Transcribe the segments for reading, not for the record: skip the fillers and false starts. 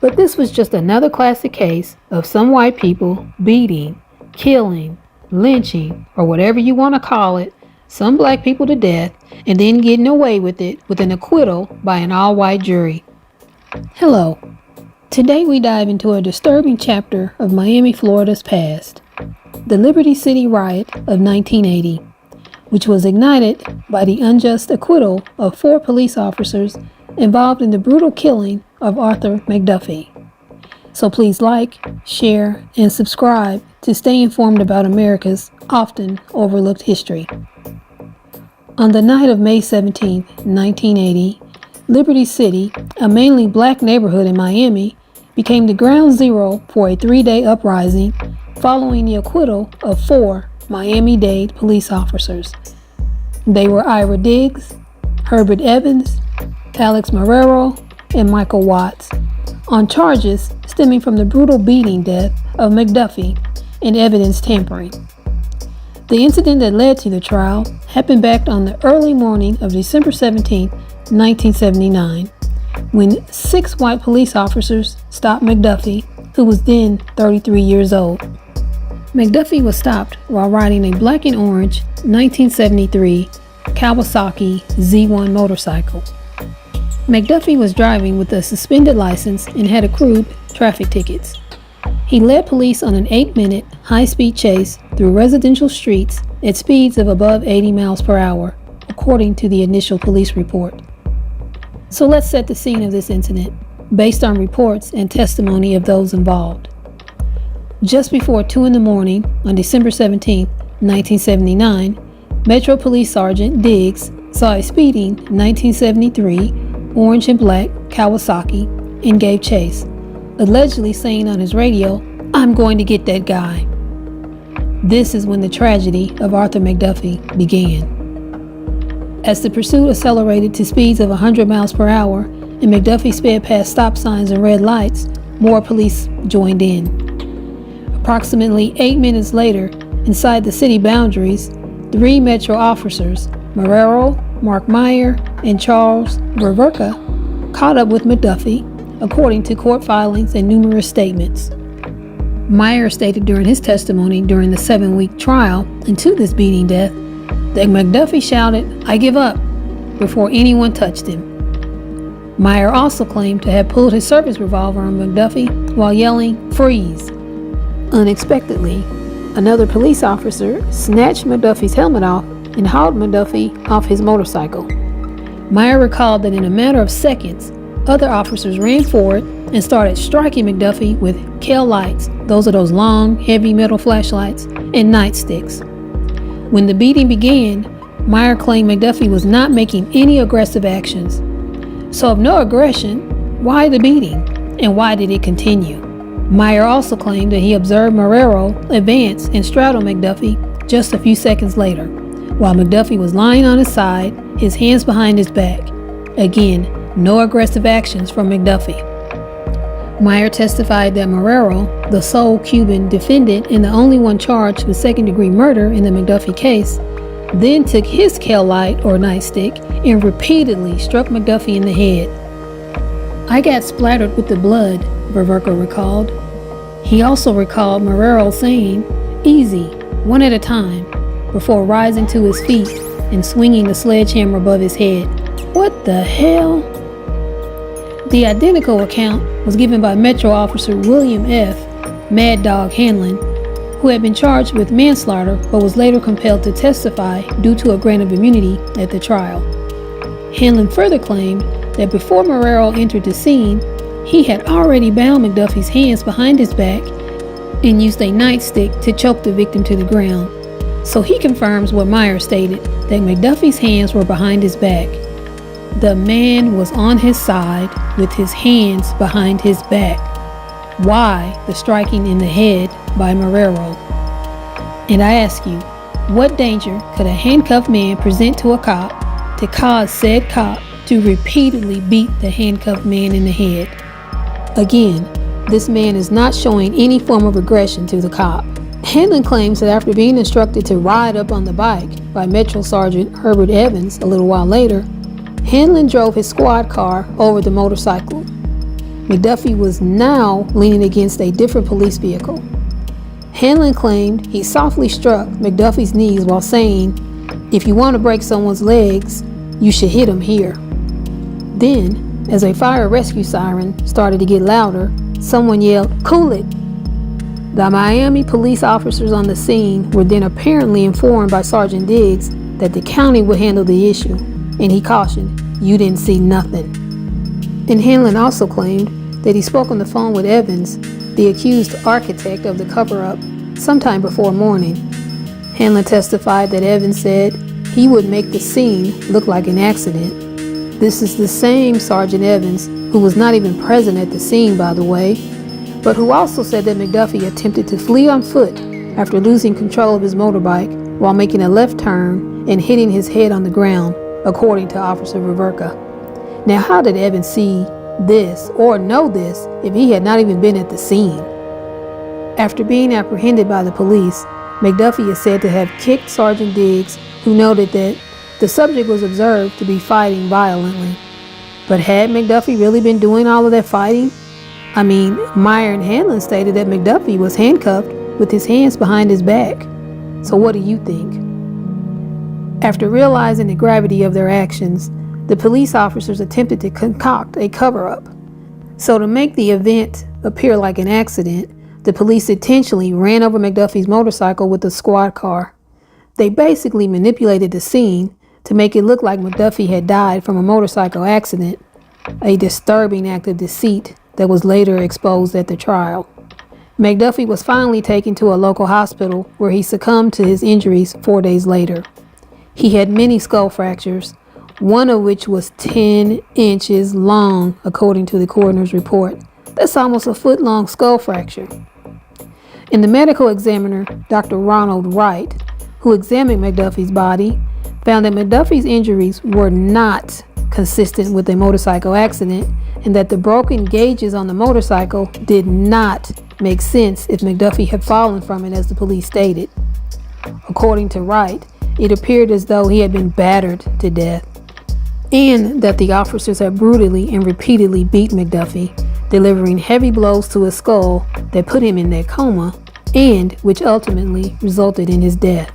But this was just another classic case of some white people beating, killing, lynching, or whatever you want to call it, some black people to death, and then getting away with it with an acquittal by an all-white jury. Hello. Today we dive into a disturbing chapter of Miami, Florida's past, the Liberty City Riot of 1980, which was ignited by the unjust acquittal of 4 police officers involved in the brutal killing of Arthur McDuffie. So please like, share, and subscribe to stay informed about America's often overlooked history. On the night of May 17, 1980, Liberty City, a mainly black neighborhood in Miami, became the ground zero for a 3-day uprising following the acquittal of 4 Miami-Dade police officers. They were Ira Diggs, Herbert Evans, Alex Marrero, and Michael Watts, on charges stemming from the brutal beating death of McDuffie and evidence tampering. The incident that led to the trial happened back on the early morning of December 17, 1979, when 6 white police officers stopped McDuffie, who was then 33 years old. McDuffie was stopped while riding a black and orange 1973 Kawasaki Z1 motorcycle. McDuffie was driving with a suspended license and had accrued traffic tickets. He led police on an 8-minute high-speed chase through residential streets at speeds of above 80 miles per hour, according to the initial police report. So let's set the scene of this incident, based on reports and testimony of those involved. Just before 2 in the morning on December 17, 1979, Metro Police Sergeant Diggs saw a speeding 1973 orange and black Kawasaki and gave chase, allegedly saying on his radio, "I'm going to get that guy." This is when the tragedy of Arthur McDuffie began. As the pursuit accelerated to speeds of 100 miles per hour and McDuffie sped past stop signs and red lights, more police joined in. Approximately 8 minutes later, inside the city boundaries, 3 Metro officers, Marrero, Mark Meyer, and Charles Ververka, caught up with McDuffie, according to court filings and numerous statements. Meyer stated during his testimony during the 7-week trial into this beating death that McDuffie shouted, "I give up," before anyone touched him. Meyer also claimed to have pulled his service revolver on McDuffie while yelling, "Freeze." Unexpectedly, another police officer snatched McDuffie's helmet off and hauled McDuffie off his motorcycle. Meyer recalled that in a matter of seconds, other officers ran forward and started striking McDuffie with Kell lights, those are those long, heavy metal flashlights, and nightsticks. When the beating began, Meyer claimed McDuffie was not making any aggressive actions. So if no aggression, why the beating? And why did it continue? Meyer also claimed that he observed Marrero advance and straddle McDuffie just a few seconds later, while McDuffie was lying on his side, his hands behind his back. Again, no aggressive actions from McDuffie. Meyer testified that Marrero, the sole Cuban defendant and the only one charged with second-degree murder in the McDuffie case, then took his Kell light or nightstick and repeatedly struck McDuffie in the head. "I got splattered with the blood," Ververka recalled. He also recalled Marrero saying, "Easy, one at a time," before rising to his feet and swinging the sledgehammer above his head. What the hell? The identical account was given by Metro Officer William F. Mad Dog Hanlon, who had been charged with manslaughter but was later compelled to testify due to a grant of immunity at the trial. Hanlon further claimed that before Marrero entered the scene, he had already bound McDuffie's hands behind his back and used a nightstick to choke the victim to the ground. So he confirms what Meyer stated, that McDuffie's hands were behind his back. The man was on his side with his hands behind his back. Why the striking in the head by Marrero? And I ask you, what danger could a handcuffed man present to a cop to cause said cop to repeatedly beat the handcuffed man in the head? Again, this man is not showing any form of aggression to the cop. Hanlon claims that after being instructed to ride up on the bike by Metro Sergeant Herbert Evans a little while later, Hanlon drove his squad car over the motorcycle. McDuffie was now leaning against a different police vehicle. Hanlon claimed he softly struck McDuffie's knees while saying, "If you want to break someone's legs, you should hit him here." Then, as a fire rescue siren started to get louder, someone yelled, "Cool it!" The Miami police officers on the scene were then apparently informed by Sergeant Diggs that the county would handle the issue, and he cautioned, "You didn't see nothing." And Hanlon also claimed that he spoke on the phone with Evans, the accused architect of the cover-up, sometime before morning. Hanlon testified that Evans said he would make the scene look like an accident. This is the same Sergeant Evans who was not even present at the scene, by the way, but who also said that McDuffie attempted to flee on foot after losing control of his motorbike while making a left turn and hitting his head on the ground, according to Officer Viverka. Now, how did Evans see this or know this if he had not even been at the scene? After being apprehended by the police, McDuffie is said to have kicked Sergeant Diggs, who noted that the subject was observed to be fighting violently. But had McDuffie really been doing all of that fighting? I mean, Meyer and Hanlon stated that McDuffie was handcuffed with his hands behind his back. So what do you think? After realizing the gravity of their actions, the police officers attempted to concoct a cover-up. So to make the event appear like an accident, the police intentionally ran over McDuffie's motorcycle with a squad car. They basically manipulated the scene to make it look like McDuffie had died from a motorcycle accident, a disturbing act of deceit that was later exposed at the trial. McDuffie was finally taken to a local hospital where he succumbed to his injuries 4 days later. He had many skull fractures, one of which was 10 inches long, according to the coroner's report. That's almost a foot-long skull fracture. And the medical examiner, Dr. Ronald Wright, who examined McDuffie's body, found that McDuffie's injuries were not consistent with a motorcycle accident and that the broken gauges on the motorcycle did not make sense if McDuffie had fallen from it, as the police stated. According to Wright, it appeared as though he had been battered to death, and that the officers had brutally and repeatedly beat McDuffie, delivering heavy blows to his skull that put him in that coma, and which ultimately resulted in his death.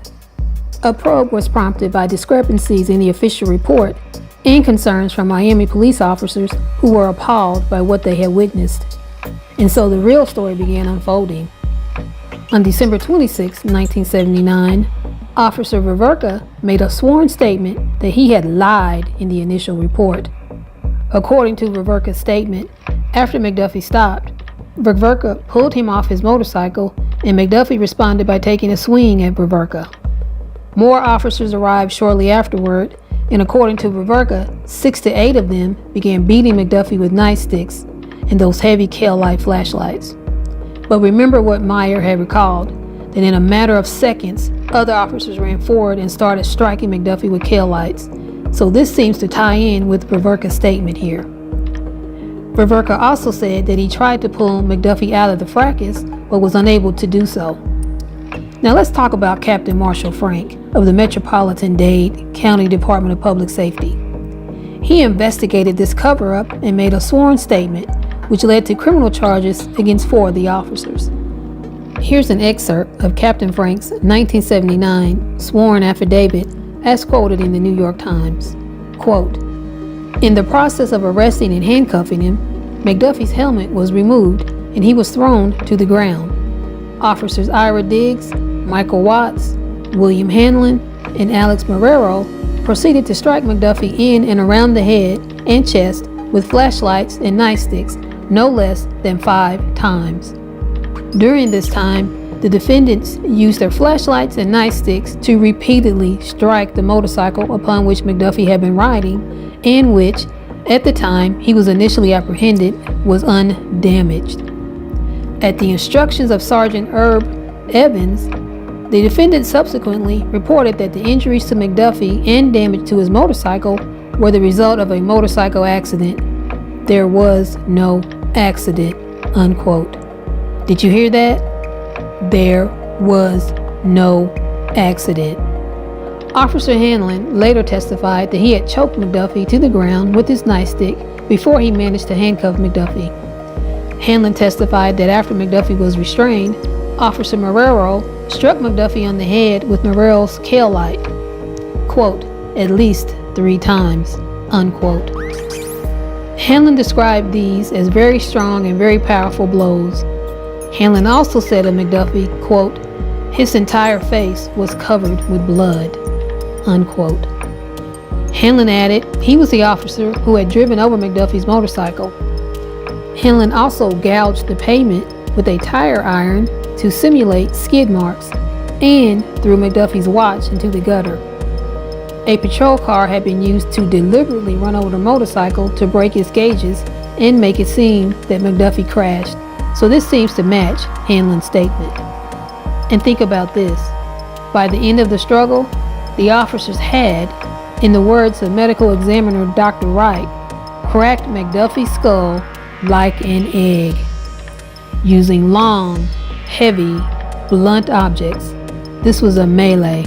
A probe was prompted by discrepancies in the official report and concerns from Miami police officers who were appalled by what they had witnessed. And so the real story began unfolding. On December 26, 1979, Officer Viverka made a sworn statement that he had lied in the initial report. According to Viverka's statement, after McDuffie stopped, Viverka pulled him off his motorcycle and McDuffie responded by taking a swing at Viverka. More officers arrived shortly afterward, and according to Viverka, 6 to 8 of them began beating McDuffie with nightsticks and those heavy Kel-light flashlights. But remember what Meyer had recalled, that in a matter of seconds, other officers ran forward and started striking McDuffie with Kel-lights. So this seems to tie in with Viverka's statement here. Viverka also said that he tried to pull McDuffie out of the fracas, but was unable to do so. Now let's talk about Captain Marshall Frank of the Metropolitan-Dade County Department of Public Safety. He investigated this cover-up and made a sworn statement, which led to criminal charges against 4 of the officers. Here's an excerpt of Captain Frank's 1979 sworn affidavit as quoted in the New York Times. Quote, "In the process of arresting and handcuffing him, McDuffie's helmet was removed and he was thrown to the ground. Officers Ira Diggs, Michael Watts, William Hanlon, and Alex Marrero proceeded to strike McDuffie in and around the head and chest with flashlights and nightsticks no less than 5 times. During this time, the defendants used their flashlights and nightsticks to repeatedly strike the motorcycle upon which McDuffie had been riding and which, at the time he was initially apprehended, was undamaged. At the instructions of Sergeant Herb Evans, the defendant subsequently reported that the injuries to McDuffie and damage to his motorcycle were the result of a motorcycle accident. There was no accident," unquote. Did you hear that? There was no accident. Officer Hanlon later testified that he had choked McDuffie to the ground with his nightstick before he managed to handcuff McDuffie. Hanlon testified that after McDuffie was restrained, Officer Marrero struck McDuffie on the head with Marrero's tail light, quote, at least 3 times, unquote. Hanlon described these as very strong and very powerful blows. Hanlon also said of McDuffie, quote, his entire face was covered with blood, unquote. Hanlon added he was the officer who had driven over McDuffie's motorcycle. Hanlon also gouged the pavement with a tire iron to simulate skid marks and threw McDuffie's watch into the gutter. A patrol car had been used to deliberately run over the motorcycle to break its gauges and make it seem that McDuffie crashed. So this seems to match Hanlon's statement. And think about this. By the end of the struggle, the officers had, in the words of medical examiner Dr. Riot, cracked McDuffie's skull like an egg, using long, heavy, blunt objects. This was a melee.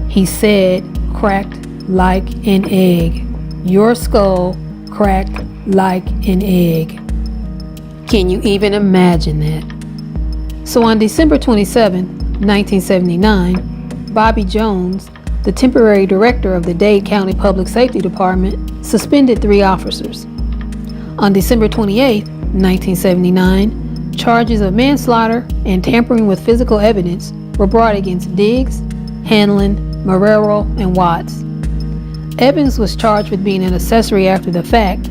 He said, cracked like an egg. Your skull cracked like an egg. Can you even imagine that? So on December 27, 1979, Bobby Jones, the temporary director of the Dade County Public Safety Department, suspended 3 officers. On December 28, 1979, charges of manslaughter and tampering with physical evidence were brought against Diggs, Hanlon, Marrero, and Watts. Evans was charged with being an accessory after the fact,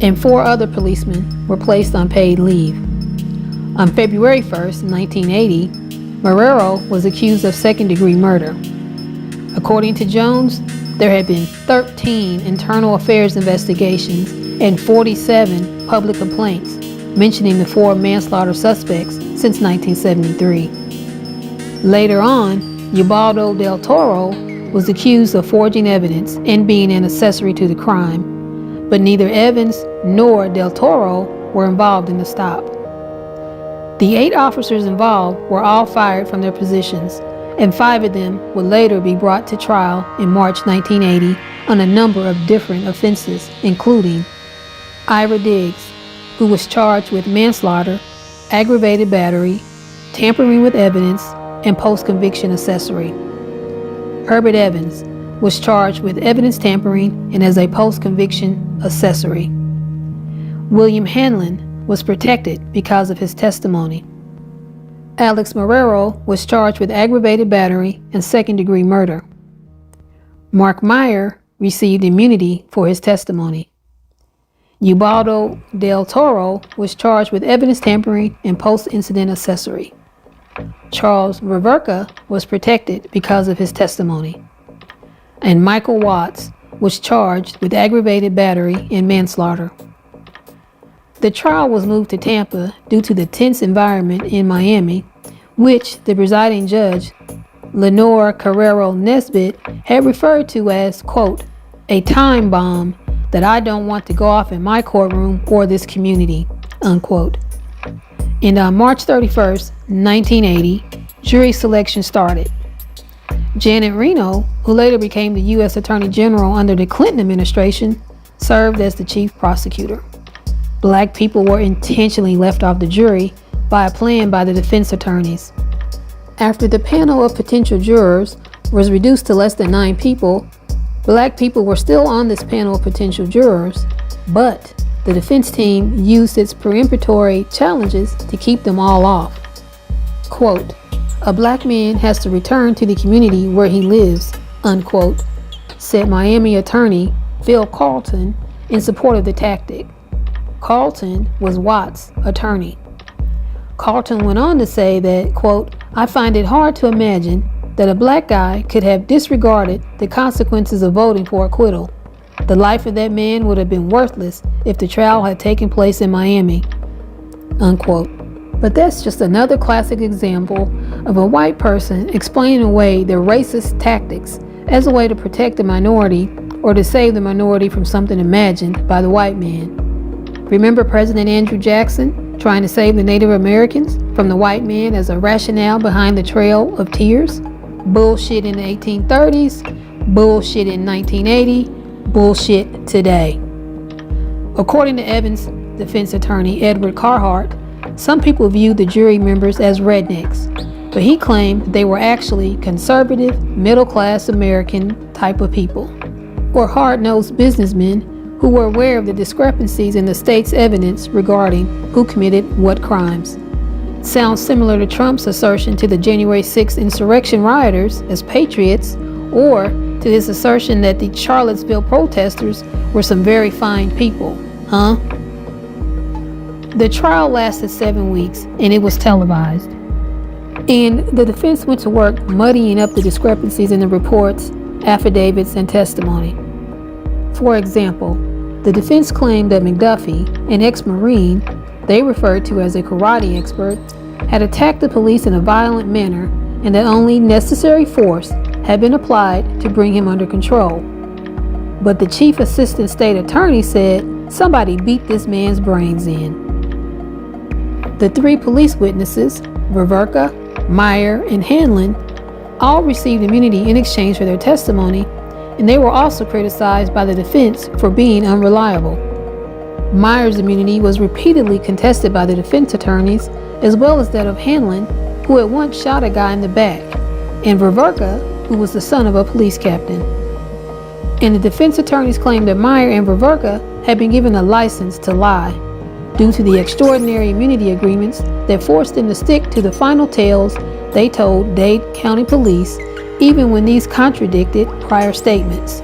and 4 other policemen were placed on paid leave. On February 1st, 1980, Marrero was accused of second-degree murder. According to Jones, there had been 13 internal affairs investigations and 47 public complaints mentioning the 4 manslaughter suspects since 1973. Later on, Ubaldo Del Toro was accused of forging evidence and being an accessory to the crime, but neither Evans nor Del Toro were involved in the stop. The 8 officers involved were all fired from their positions, and 5 of them would later be brought to trial in March 1980 on a number of different offenses, including Ira Diggs, who was charged with manslaughter, aggravated battery, tampering with evidence, and post-conviction accessory. Herbert Evans was charged with evidence tampering and as a post-conviction accessory. William Hanlon was protected because of his testimony. Alex Marrero was charged with aggravated battery and second-degree murder. Mark Meyer received immunity for his testimony. Ubaldo Del Toro was charged with evidence tampering and post-incident accessory. Charles Reverka was protected because of his testimony. And Michael Watts was charged with aggravated battery and manslaughter. The trial was moved to Tampa due to the tense environment in Miami, which the presiding judge, Lenore Carrero Nesbitt, had referred to as, quote, a time bomb that I don't want to go off in my courtroom or this community, unquote. And on March 31st, 1980, jury selection started. Janet Reno, who later became the U.S. Attorney General under the Clinton administration, served as the chief prosecutor. Black people were intentionally left off the jury by a plan by the defense attorneys. After the panel of potential jurors was reduced to less than 9 people, Black people were still on this panel of potential jurors, but the defense team used its peremptory challenges to keep them all off. Quote, a Black man has to return to the community where he lives, unquote, said Miami attorney Phil Carlton in support of the tactic. Carlton was Watts' attorney. Carlton went on to say that, quote, I find it hard to imagine that a Black guy could have disregarded the consequences of voting for acquittal. The life of that man would have been worthless if the trial had taken place in Miami, unquote. But that's just another classic example of a white person explaining away their racist tactics as a way to protect the minority or to save the minority from something imagined by the white man. Remember President Andrew Jackson trying to save the Native Americans from the white man as a rationale behind the Trail of Tears? Bullshit in the 1830s, bullshit in 1980, bullshit today. According to Evans, defense attorney Edward Carhart, some people viewed the jury members as rednecks, but he claimed they were actually conservative, middle-class American type of people, or hard-nosed businessmen who were aware of the discrepancies in the state's evidence regarding who committed what crimes. Sounds similar to Trump's assertion to the January 6th insurrection rioters as patriots, or to his assertion that the Charlottesville protesters were some very fine people, huh? The trial lasted 7 weeks and it was televised. And the defense went to work muddying up the discrepancies in the reports, affidavits, and testimony. For example, the defense claimed that McDuffie, an ex-Marine they referred to as a karate expert, had attacked the police in a violent manner and that only necessary force had been applied to bring him under control. But the chief assistant state attorney said somebody beat this man's brains in. The 3 police witnesses, Ververka, Meyer, and Hanlon, all received immunity in exchange for their testimony, and they were also criticized by the defense for being unreliable. Meyer's immunity was repeatedly contested by the defense attorneys, as well as that of Hanlon, who had once shot a guy in the back, and Ververka, who was the son of a police captain. And the defense attorneys claimed that Meyer and Ververka had been given a license to lie, due to the extraordinary immunity agreements that forced them to stick to the final tales they told Dade County Police, even when these contradicted prior statements.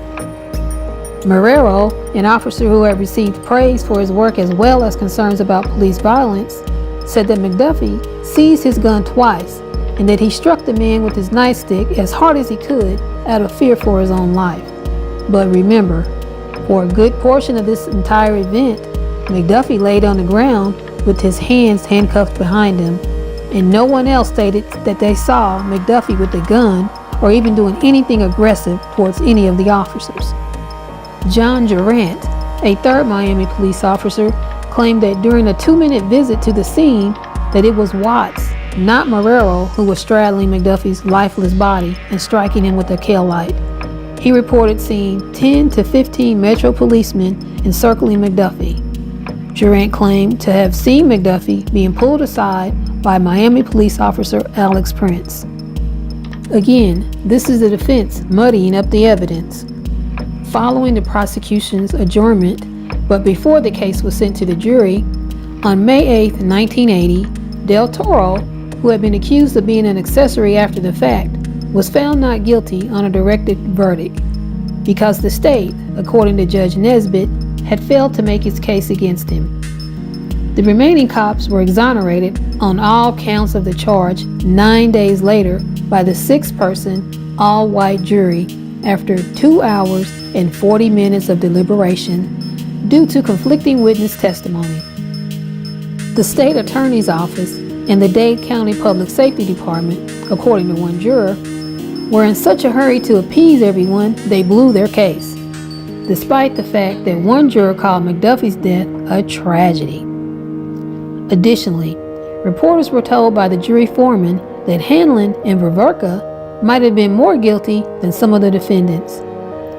Marrero, an officer who had received praise for his work as well as concerns about police violence, said that McDuffie seized his gun twice and that he struck the man with his nightstick as hard as he could out of fear for his own life. But remember, for a good portion of this entire event, McDuffie laid on the ground with his hands handcuffed behind him, and no one else stated that they saw McDuffie with the gun or even doing anything aggressive towards any of the officers. John Durant, a third Miami police officer, claimed that during a 2-minute visit to the scene that it was Watts, not Marrero, who was straddling McDuffie's lifeless body and striking him with a tail light. He reported seeing 10 to 15 Metro policemen encircling McDuffie. Durant claimed to have seen McDuffie being pulled aside by Miami police officer Alex Prince. Again, this is the defense muddying up the evidence. Following the prosecution's adjournment, but before the case was sent to the jury, on May 8, 1980, Del Toro, who had been accused of being an accessory after the fact, was found not guilty on a directed verdict because the state, according to Judge Nesbitt, had failed to make its case against him. The remaining cops were exonerated on all counts of the charge 9 days later by the 6-person, all-white jury after 2 hours and 40 minutes of deliberation due to conflicting witness testimony. The state attorney's office and the Dade County Public Safety Department, according to one juror, were in such a hurry to appease everyone they blew their case, despite the fact that one juror called McDuffie's death a tragedy. Additionally, reporters were told by the jury foreman that Hanlon and Ververka might have been more guilty than some of the defendants.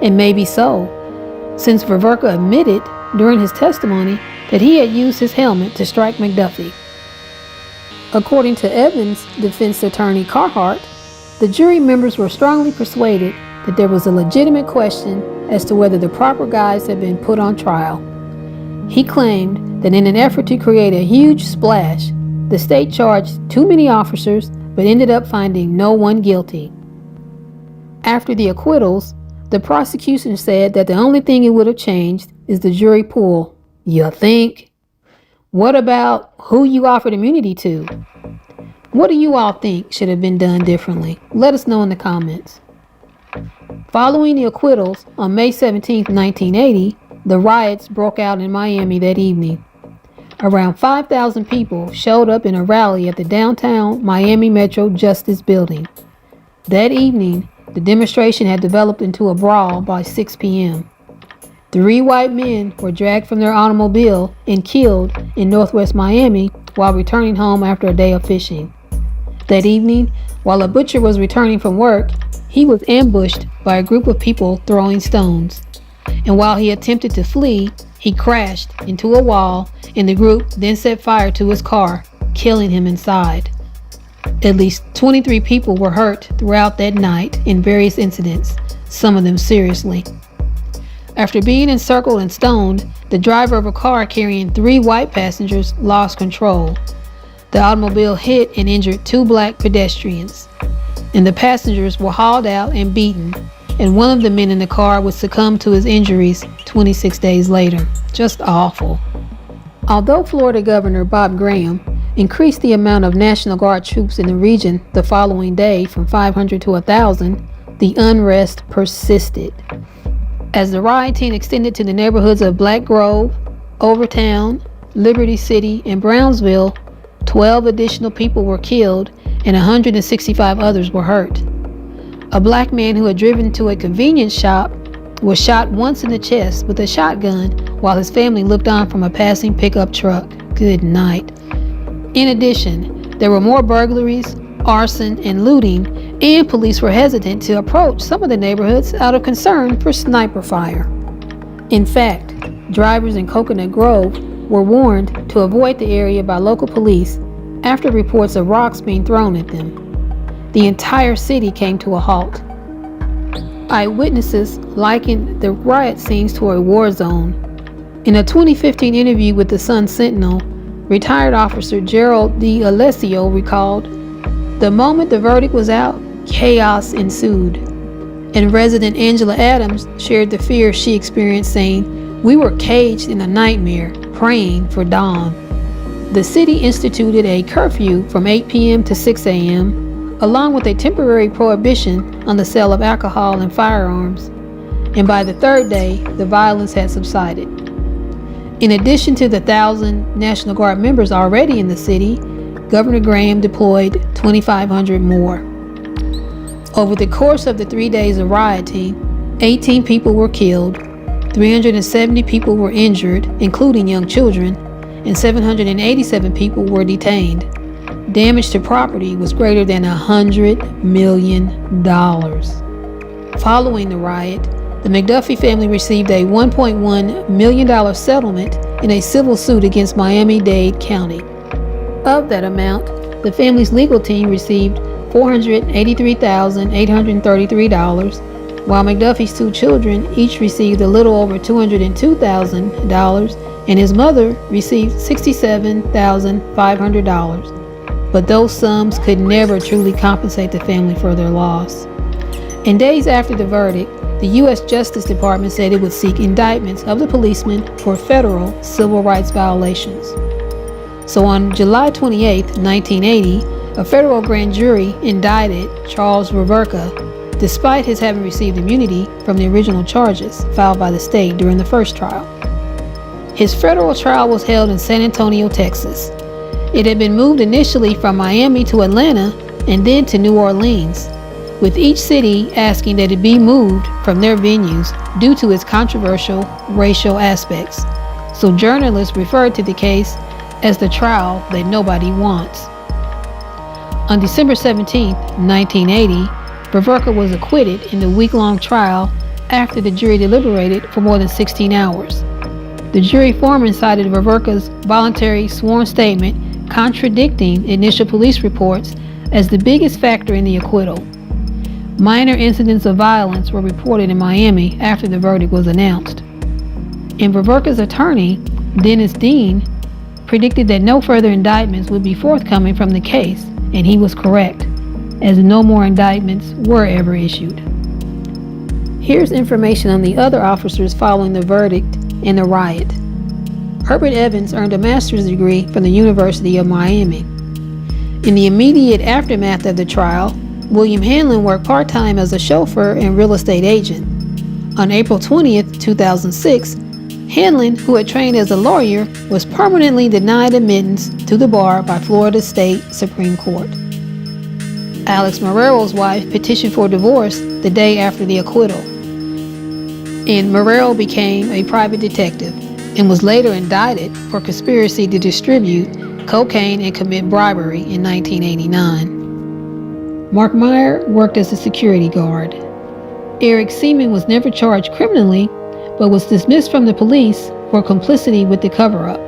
And maybe so, since Ververka admitted during his testimony that he had used his helmet to strike McDuffie. According to Evans' defense attorney Carhart, the jury members were strongly persuaded that there was a legitimate question as to whether the proper guys had been put on trial. He claimed that in an effort to create a huge splash, the state charged too many officers but ended up finding no one guilty. After the acquittals, the prosecution said that the only thing it would have changed is the jury pool. You think? What about who you offered immunity to? What do you all think should have been done differently? Let us know in the comments. Following the acquittals on May 17, 1980, the riots broke out in Miami that evening. Around 5,000 people showed up in a rally at the downtown Miami Metro Justice Building. That evening, the demonstration had developed into a brawl by 6 p.m. 3 white men were dragged from their automobile and killed in northwest Miami while returning home after a day of fishing. That evening, while a butcher was returning from work, he was ambushed by a group of people throwing stones. And while he attempted to flee, He crashed into a wall, and the group then set fire to his car, killing him inside. At least 23 people were hurt throughout that night in various incidents, some of them seriously. After being encircled and stoned, the driver of a car carrying 3 white passengers lost control. The automobile hit and injured 2 black pedestrians, and the passengers were hauled out and beaten, and one of the men in the car would succumb to his injuries 26 days later. Just awful. Although Florida Governor Bob Graham increased the amount of National Guard troops in the region the following day from 500 to 1,000, the unrest persisted. As the rioting extended to the neighborhoods of Black Grove, Overtown, Liberty City, and Brownsville, 12 additional people were killed and 165 others were hurt. A black man who had driven to a convenience shop was shot once in the chest with a shotgun while his family looked on from a passing pickup truck. Good night. In addition, there were more burglaries, arson, and looting, and police were hesitant to approach some of the neighborhoods out of concern for sniper fire. In fact, drivers in Coconut Grove were warned to avoid the area by local police after reports of rocks being thrown at them. The entire city came to a halt. Eyewitnesses likened the riot scenes to a war zone. In a 2015 interview with the Sun Sentinel, retired officer Gerald D. Alessio recalled, "The moment the verdict was out, chaos ensued." And resident Angela Adams shared the fear she experienced, saying, "We were caged in a nightmare, praying for dawn." The city instituted a curfew from 8 p.m. to 6 a.m., along with a temporary prohibition on the sale of alcohol and firearms. And by the third day, the violence had subsided. In addition to the 1,000 National Guard members already in the city, Governor Graham deployed 2,500 more. Over the course of the 3 days of rioting, 18 people were killed, 370 people were injured, including young children, and 787 people were detained. Damage to property was greater than $100 million. Following the riot, the McDuffie family received a $1.1 million settlement in a civil suit against Miami-Dade County. Of that amount, the family's legal team received $483,833, while McDuffie's 2 children each received a little over $202,000, and his mother received $67,500. But those sums could never truly compensate the family for their loss. And days after the verdict, the U.S. Justice Department said it would seek indictments of the policemen for federal civil rights violations. So on July 28, 1980, a federal grand jury indicted Charles Reverka, despite his having received immunity from the original charges filed by the state during the first trial. His federal trial was held in San Antonio, Texas. It had been moved initially from Miami to Atlanta and then to New Orleans, with each city asking that it be moved from their venues due to its controversial racial aspects. So journalists referred to the case as the trial that nobody wants. On December 17, 1980, Reverka was acquitted in the week-long trial after the jury deliberated for more than 16 hours. The jury foreman cited Reverka's voluntary sworn statement contradicting initial police reports as the biggest factor in the acquittal. Minor incidents of violence were reported in Miami after the verdict was announced. And Reverka's attorney, Dennis Dean, predicted that no further indictments would be forthcoming from the case, and he was correct, as no more indictments were ever issued. Here's information on the other officers following the verdict and the riot. Herbert Evans earned a master's degree from the University of Miami. In the immediate aftermath of the trial, William Hanlon worked part-time as a chauffeur and real estate agent. On April 20th, 2006, Hanlon, who had trained as a lawyer, was permanently denied admittance to the bar by Florida State Supreme Court. Alex Marrero's wife petitioned for divorce the day after the acquittal. And Marrero became a private detective and was later indicted for conspiracy to distribute cocaine and commit bribery in 1989. Mark Meyer worked as a security guard. Eric Seaman was never charged criminally, but was dismissed from the police for complicity with the cover-up.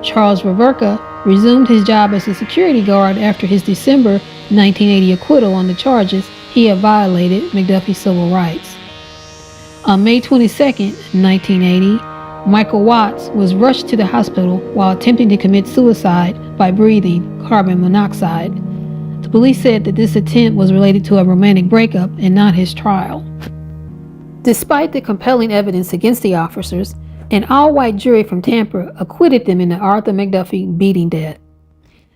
Charles Reverka resumed his job as a security guard after his December 1980 acquittal on the charges he had violated McDuffie's civil rights. On May 22, 1980, Michael Watts was rushed to the hospital while attempting to commit suicide by breathing carbon monoxide. The police said that this attempt was related to a romantic breakup and not his trial. Despite the compelling evidence against the officers, an all-white jury from Tampa acquitted them in the Arthur McDuffie beating death.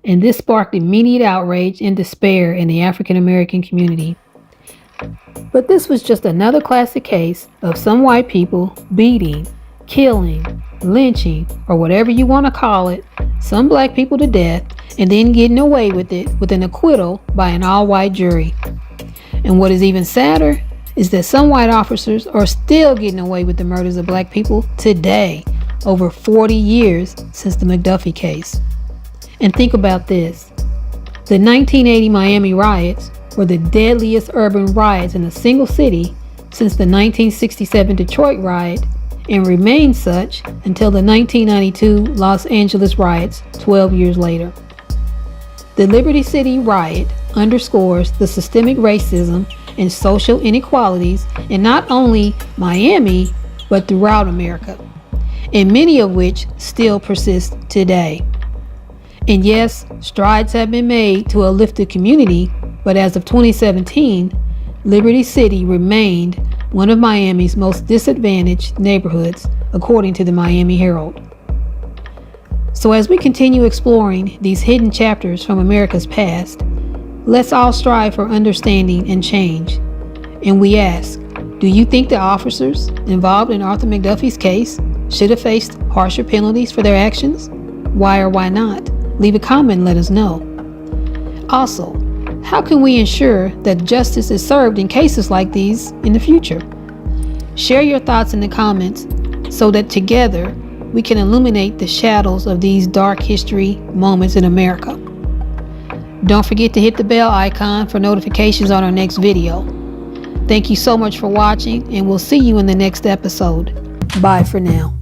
And this sparked immediate outrage and despair in the African American community. But this was just another classic case of some white people beating, killing, lynching, or whatever you want to call it, some black people to death, and then getting away with it with an acquittal by an all-white jury. And what is even sadder is that some white officers are still getting away with the murders of black people today, over 40 years since the McDuffie case. And think about this. The 1980 Miami riots were the deadliest urban riots in a single city since the 1967 Detroit riot, and remained such until the 1992 Los Angeles riots 12 years later. The Liberty City riot underscores the systemic racism and social inequalities in not only Miami, but throughout America, and many of which still persist today. And yes, strides have been made to uplift the community, but as of 2017, Liberty City remained one of Miami's most disadvantaged neighborhoods, according to the Miami Herald. So as we continue exploring these hidden chapters from America's past, let's all strive for understanding and change. And we ask, do you think the officers involved in Arthur McDuffie's case should have faced harsher penalties for their actions? Why or why not? Leave a comment and let us know. Also, how can we ensure that justice is served in cases like these in the future? Share your thoughts in the comments so that together we can illuminate the shadows of these dark history moments in America. Don't forget to hit the bell icon for notifications on our next video. Thank you so much for watching, and we'll see you in the next episode. Bye for now.